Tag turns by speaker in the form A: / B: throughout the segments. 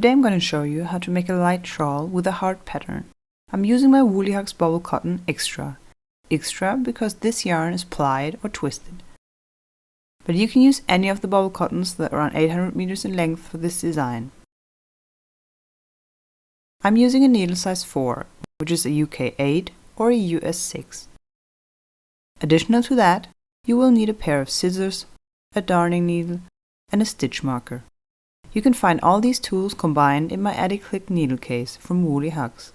A: Today I'm going to show you how to make a light shawl with a heart pattern. I'm using my Woolly Hugs Bubble Cotton Extra. Extra because this yarn is plied or twisted. But you can use any of the bubble cottons that are around 800 meters in length for this design. I'm using a needle size 4, which is a UK 8 or a US 6. Additional to that, you will need a pair of scissors, a darning needle, and a stitch marker. You can find all these tools combined in my Addi-Click needle case from Woolly Hugs.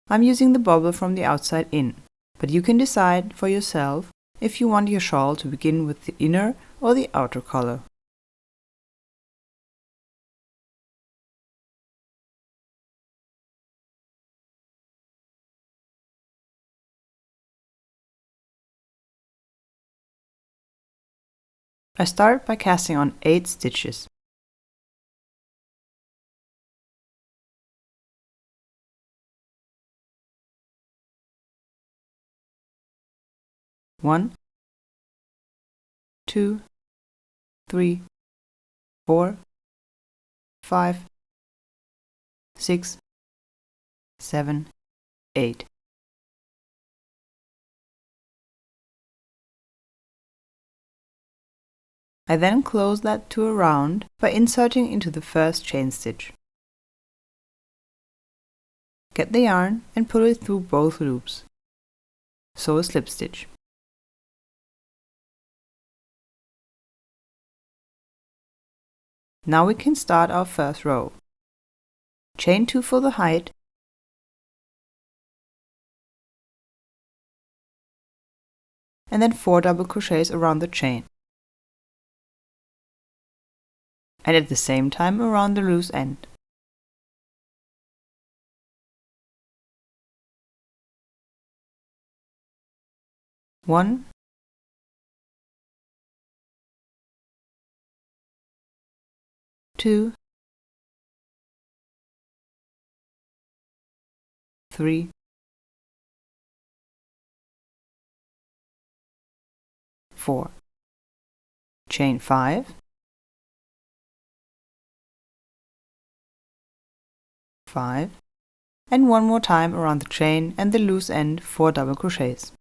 A: I'm using the bubble from the outside in, but you can decide for yourself if you want your shawl to begin with the inner or the outer color. I start by casting on 8 stitches. One, 2, 3, 4, 5, 6, 7, 8. I then close that to a round by inserting into the first chain stitch. Get the yarn and pull it through both loops. Sew a slip stitch. Now we can start our first row. Chain 2 for the height, and then 4 double crochets around the chain, and at the same time around the loose end. One, 2, 3, 4. Chain 5, 5, and one more time around the chain and the loose end 4 double crochets.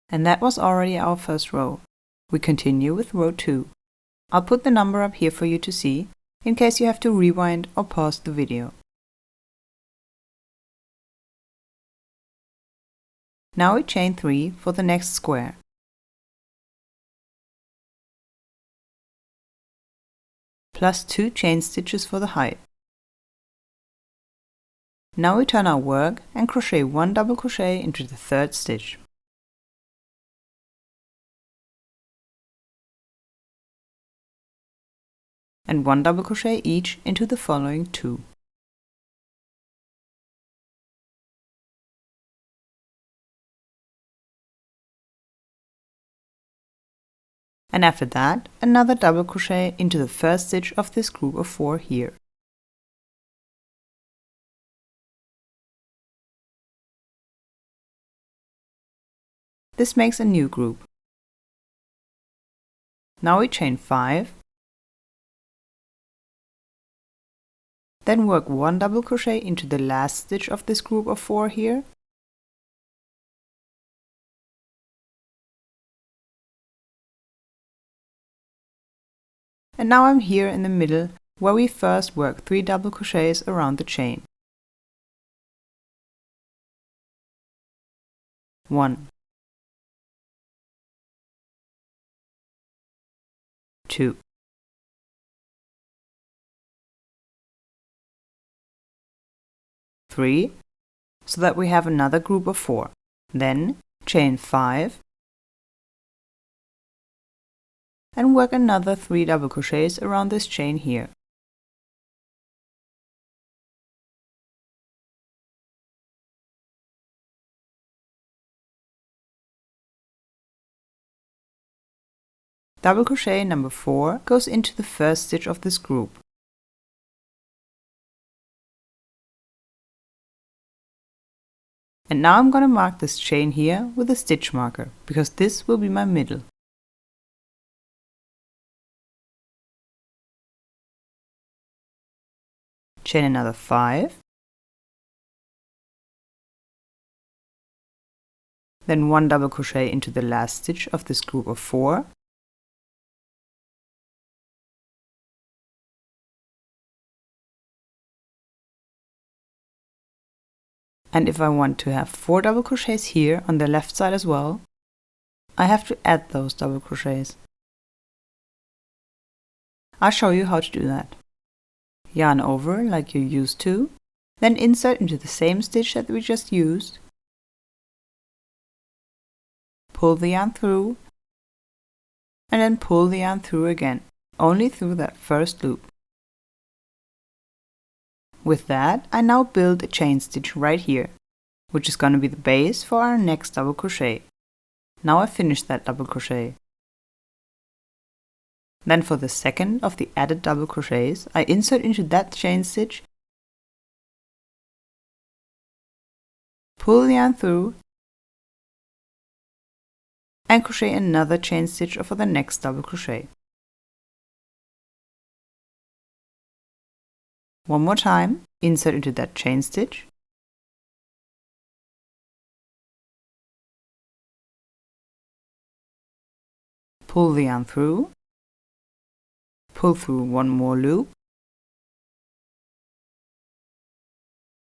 A: And that was already our first row. We continue with row 2. I'll put the number up here for you to see, in case you have to rewind or pause the video. Now we chain 3 for the next square. Plus 2 chain stitches for the height. Now we turn our work and crochet 1 double crochet into the third stitch. And 1 double crochet each into the following 2. And after that, another double crochet into the first stitch of this group of 4 here. This makes a new group. Now we chain 5, then work 1 double crochet into the last stitch of this group of 4 here, and now I'm here in the middle where we first work 3 double crochets around the chain. 1, 2, 3, so that we have another group of 4. Then chain 5 and work another 3 double crochets around this chain here. Double crochet number 4 goes into the first stitch of this group. And now I'm going to mark this chain here with a stitch marker, because this will be my middle. Chain another 5. Then 1 double crochet into the last stitch of this group of 4. And if I want to have 4 double crochets here on the left side as well, I have to add those double crochets. I'll show you how to do that. Yarn over like you're used to, then insert into the same stitch that we just used. Pull the yarn through, and then pull the yarn through again, only through that first loop. With that, I now build a chain stitch right here, which is going to be the base for our next double crochet. Now I finished that double crochet. Then for the second of the added double crochets, I insert into that chain stitch, pull the yarn through, and crochet another chain stitch for the next double crochet. One more time, insert into that chain stitch, pull the yarn through, pull through one more loop.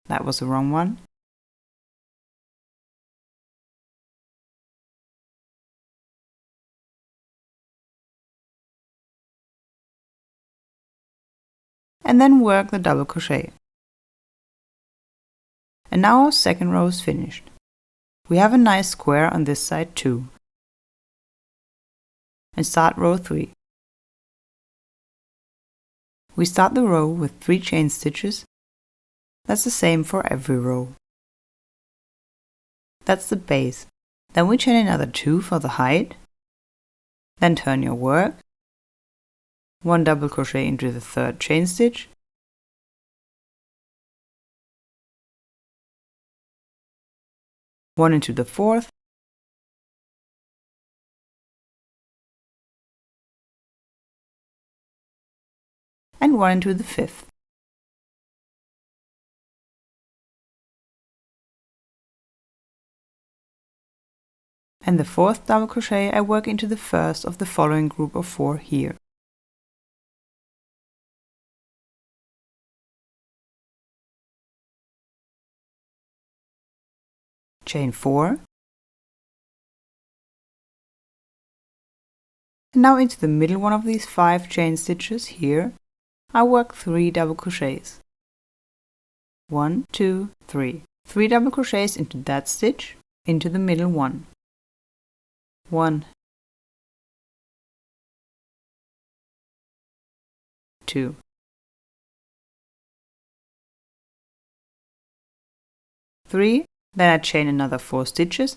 A: That was the wrong one. And then work the double crochet. And now our second row is finished. We have a nice square on this side too. And start row 3. We start the row with 3 chain stitches. That's the same for every row. That's the base. Then we chain another 2 for the height. Then turn your work. 1 double crochet into the third chain stitch, one into the fourth, and 1 into the fifth. And the fourth double crochet I work into the first of the following group of 4 here. Chain 4, and now into the middle one of these 5 chain stitches here, I work 3 double crochets. 1, 2, 3. 3 double crochets into that stitch, into the middle one. 1, 2. 3. Then I chain another 4 stitches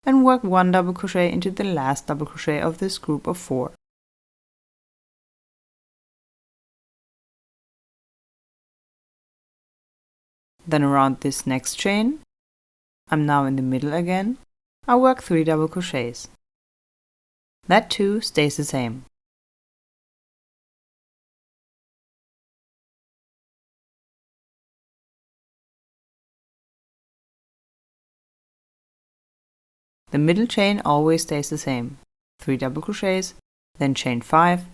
A: and work 1 double crochet into the last double crochet of this group of 4. Then around this next chain, I'm now in the middle again, I work 3 double crochets. That too stays the same. The middle chain always stays the same. 3 double crochets, then chain 5,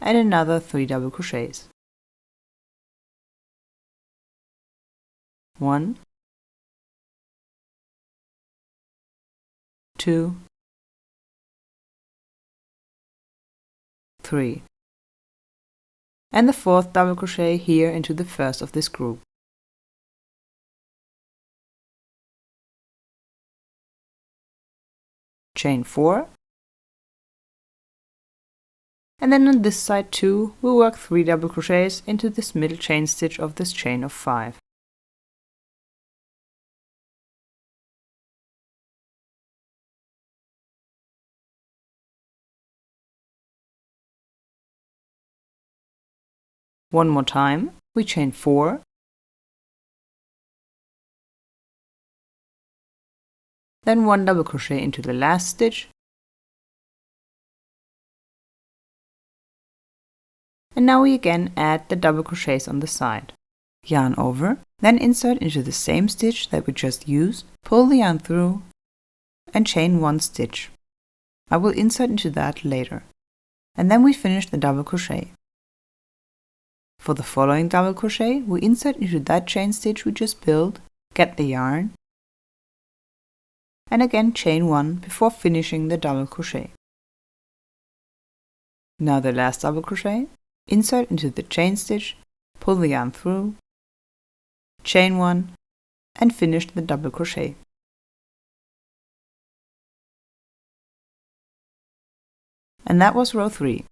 A: and another 3 double crochets. 1, 2, 3. And the fourth double crochet here into the first of this group. Chain 4, and then on this side too we'll work 3 double crochets into this middle chain stitch of this chain of 5. One more time, we chain 4, then 1 double crochet into the last stitch, and now we again add the double crochets on the side. Yarn over, then insert into the same stitch that we just used, pull the yarn through, and chain 1 stitch. I will insert into that later. And then we finish the double crochet. For the following double crochet, we insert into that chain stitch we just built, get the yarn, and again chain 1 before finishing the double crochet. Now the last double crochet, insert into the chain stitch, pull the yarn through, chain 1, and finish the double crochet. And that was row 3.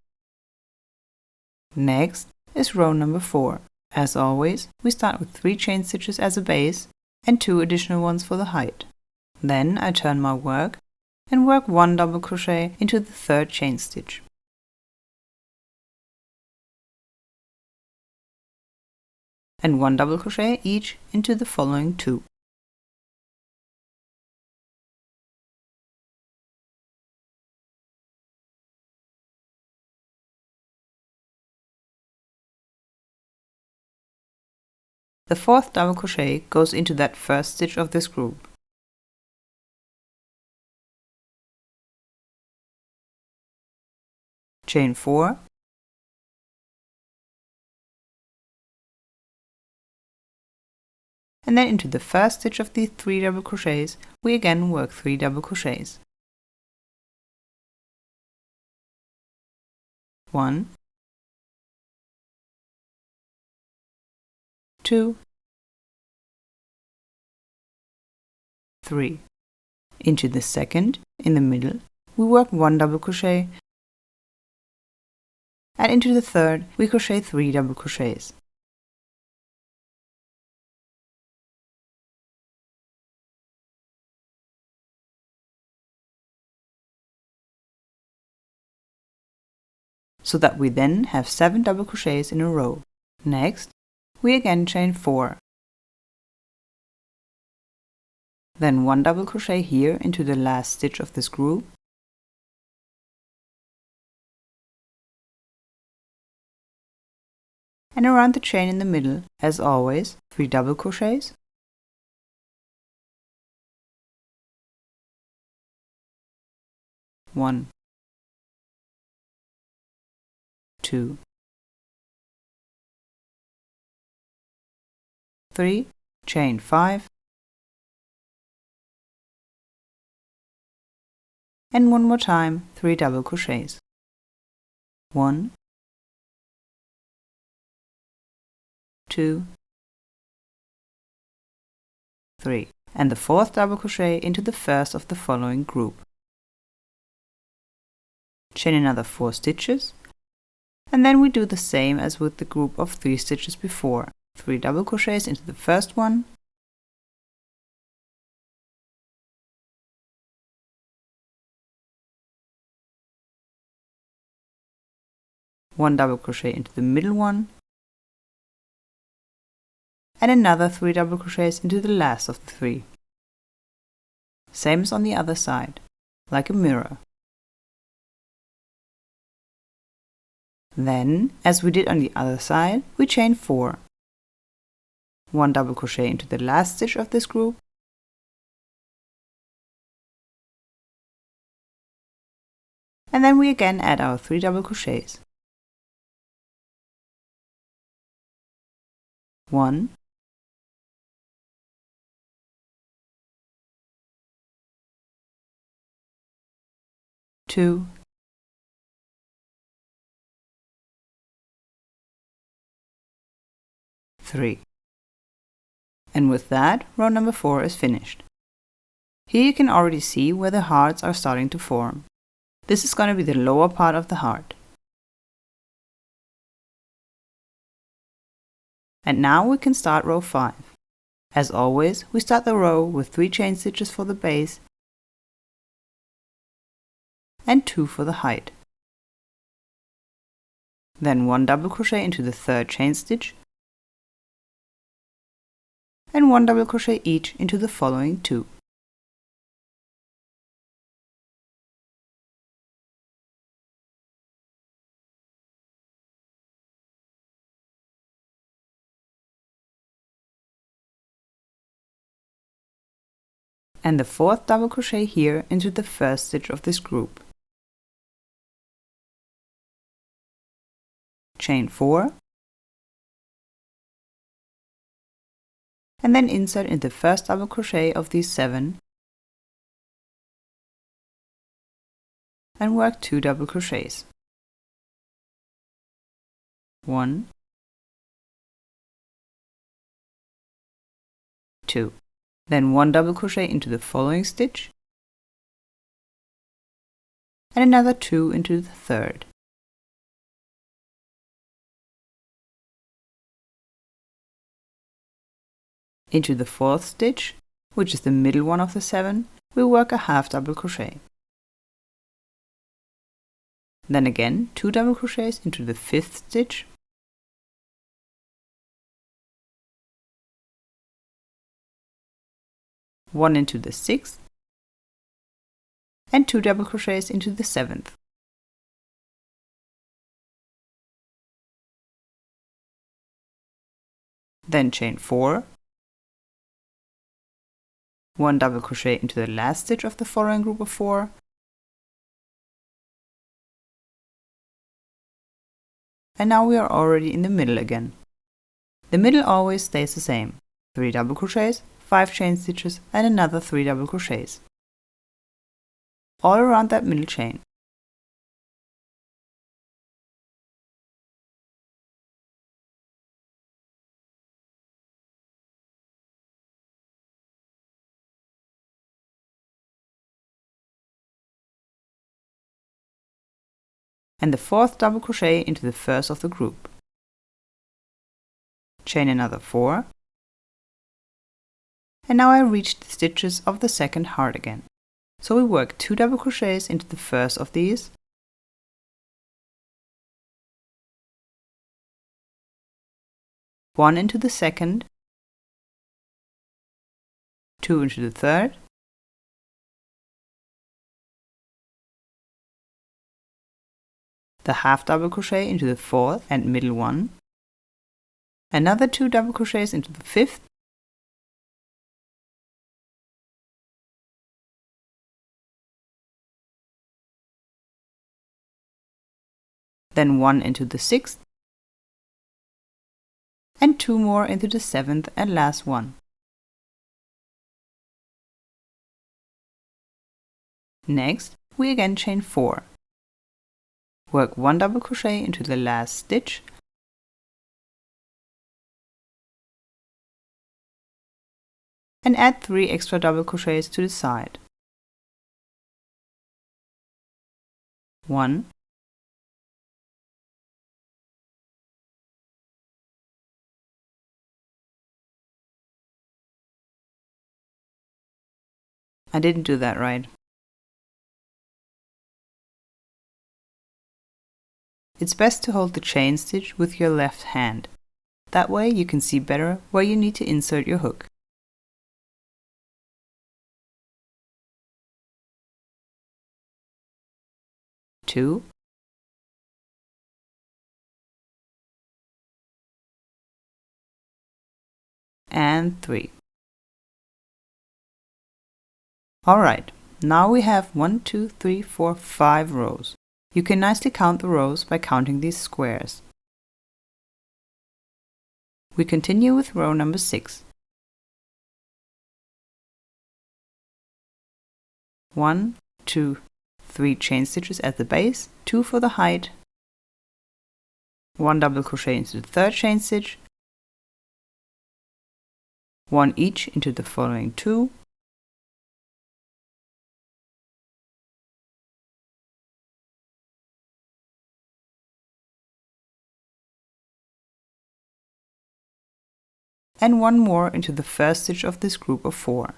A: Next is row number 4. As always, we start with 3 chain stitches as a base and 2 additional ones for the height. Then I turn my work and work 1 double crochet into the 3rd chain stitch. And 1 double crochet each into the following 2. The 4th double crochet goes into that first stitch of this group. Chain 4, and then into the first stitch of the 3 double crochets, we again work 3 double crochets. 1, 2, 3. Into the second, in the middle, we work 1 double crochet, and into the third, we crochet 3 double crochets. So that we then have 7 double crochets in a row. Next, we again chain 4. Then 1 double crochet here into the last stitch of this group, and around the chain in the middle, as always, 3 double crochets, one, 2, 3, chain 5, and one more time 3 double crochets. 1, 2, 3, and the 4th double crochet into the first of the following group. Chain another 4 stitches, and then we do the same as with the group of 3 stitches before. 3 double crochets into the first one, one double crochet into the middle one, and another 3 double crochets into the last of the 3. Same as on the other side, like a mirror. Then, as we did on the other side, we chain 4. 1 double crochet into the last stitch of this group, and then we again add our 3 double crochets. 1, 2, 3. And with that, row number 4 is finished. Here you can already see where the hearts are starting to form. This is going to be the lower part of the heart. And now we can start row 5. As always, we start the row with 3 chain stitches for the base and 2 for the height. Then 1 double crochet into the 3rd chain stitch and 1 double crochet each into the following 2. And the 4th double crochet here into the 1st stitch of this group. Chain 4 and then insert in the 1st double crochet of these 7 and work 2 double crochets. 1, 2. Then 1 double crochet into the following stitch and another 2 into the 3rd. Into the 4th stitch, which is the middle one of the 7, we work a half double crochet. Then again 2 double crochets into the 5th stitch one into the 6th and 2 double crochets into the 7th. Then chain 4, 1 double crochet into the last stitch of the following group of 4, and now we are already in the middle again. The middle always stays the same: 3 double crochets, 5 chain stitches and another 3 double crochets, all around that middle chain. And the 4th double crochet into the 1st of the group. Chain another 4, and now I reached the stitches of the 2nd heart again. So we work 2 double crochets into the 1st of these, one into the 2nd, 2 into the 3rd, the half double crochet into the 4th and middle one, another 2 double crochets into the 5th, then 1 into the 6th, and 2 more into the 7th and last one. Next, we again chain 4. Work 1 double crochet into the last stitch and add 3 extra double crochets to the side. 1, 'I didn't do that right. It's best to hold the chain stitch with your left hand. That way you can see better where you need to insert your hook. 2, and 3. Alright, now we have 1, 2, 3, 4, 5 rows. You can nicely count the rows by counting these squares. We continue with row number 6. 1, 2, 3 chain stitches at the base, 2 for the height, 1 double crochet into the 3rd chain stitch, 1 each into the following 2, and 1 more into the 1st stitch of this group of 4.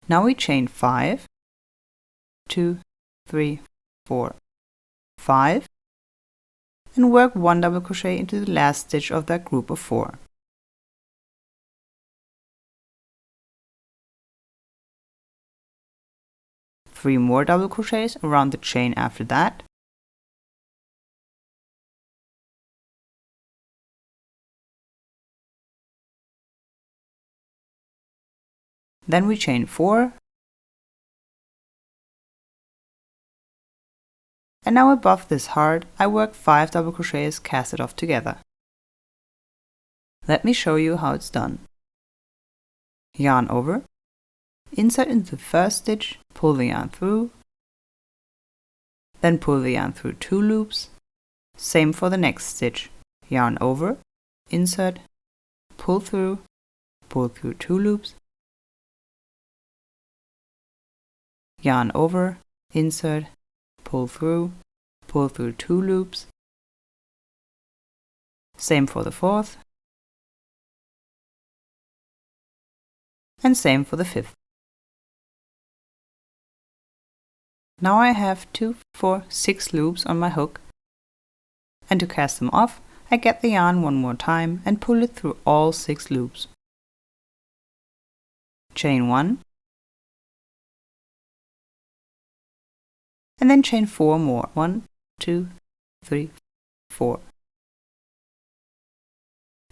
A: Now we chain 5, 2, 3, 4, 5, and work 1 double crochet into the last stitch of that group of 4. Three more double crochets around the chain after that. Then we chain 4. And now above this heart, I work 5 double crochets casted off together. Let me show you how it's done. Yarn over, insert into the first stitch, pull the yarn through, then pull the yarn through 2 loops. Same for the next stitch. Yarn over, insert, pull through 2 loops, yarn over, insert, pull through 2 loops. Same for the fourth, and same for the fifth. Now I have 2, 4, 6 loops on my hook, and to cast them off, I get the yarn one more time and pull it through all 6 loops. Chain 1, and then chain 4 more. 1, 2, 3, 4.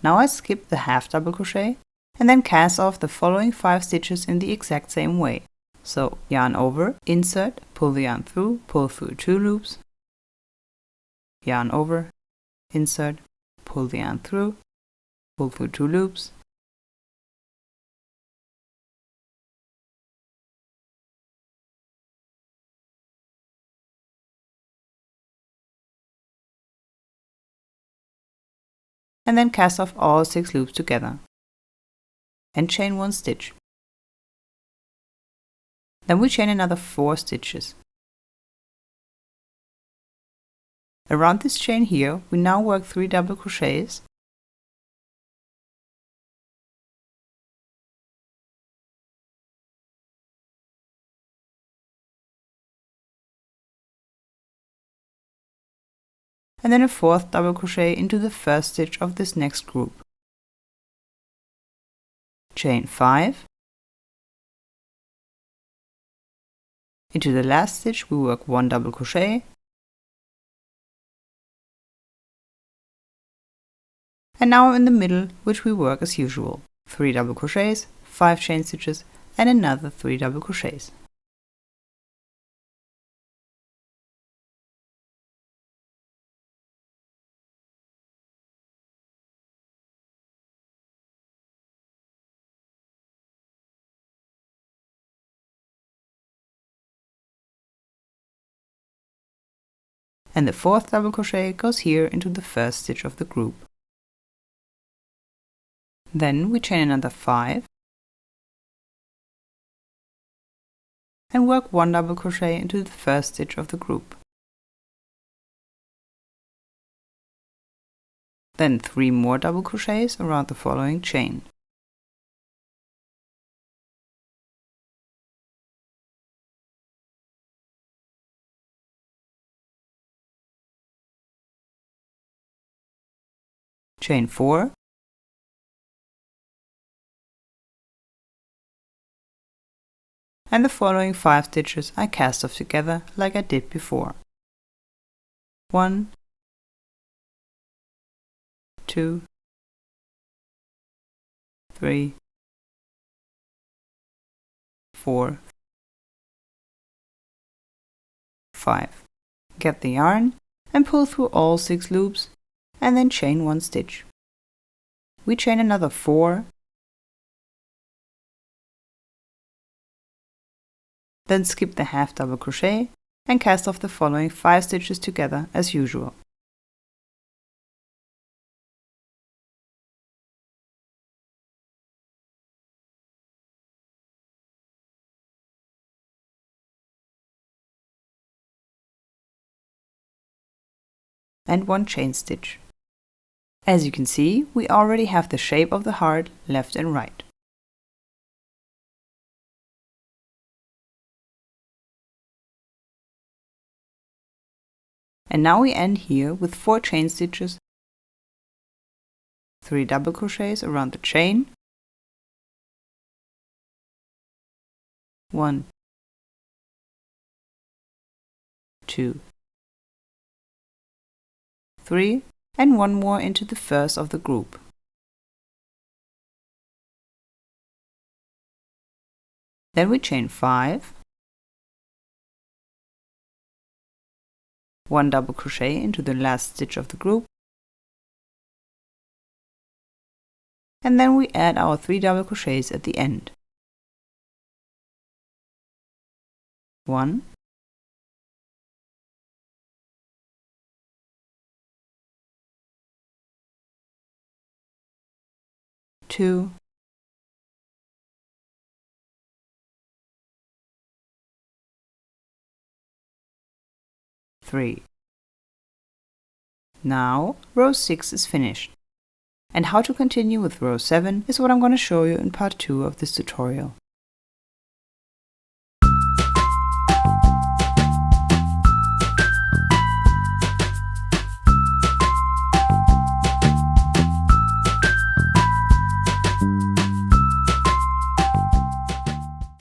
A: Now I skip the half double crochet and then cast off the following 5 stitches in the exact same way. So yarn over, insert, pull the yarn through 2 loops, yarn over, insert, pull the yarn through 2 loops, and then cast off all 6 loops together and chain 1 stitch. Then we chain another 4 stitches. Around this chain here, we now work 3 double crochets, and then a 4th double crochet into the first stitch of this next group. Chain 5. Into the last stitch we work 1 double crochet, and now in the middle, which we work as usual. 3 double crochets, 5 chain stitches, and another 3 double crochets. And the 4th double crochet goes here into the first stitch of the group. Then we chain another 5 and work 1 double crochet into the first stitch of the group. Then 3 more double crochets around the following chain. Chain 4, and the following 5 stitches I cast off together like I did before. 1, 2, 3, 4, 5. Get the yarn and pull through all 6 loops and then chain 1 stitch. We chain another 4, then skip the half double crochet and cast off the following 5 stitches together as usual. And 1 chain stitch. As you can see, we already have the shape of the heart left and right. And now we end here with 4 chain stitches, 3 double crochets around the chain, 1, 2, 3, and 1 more into the first of the group. Then we chain 5, 1 double crochet into the last stitch of the group, and then we add our 3 double crochets at the end. 1, 2, 3. Now row 6 is finished. And how to continue with row 7 is what I'm going to show you in part 2 of this tutorial.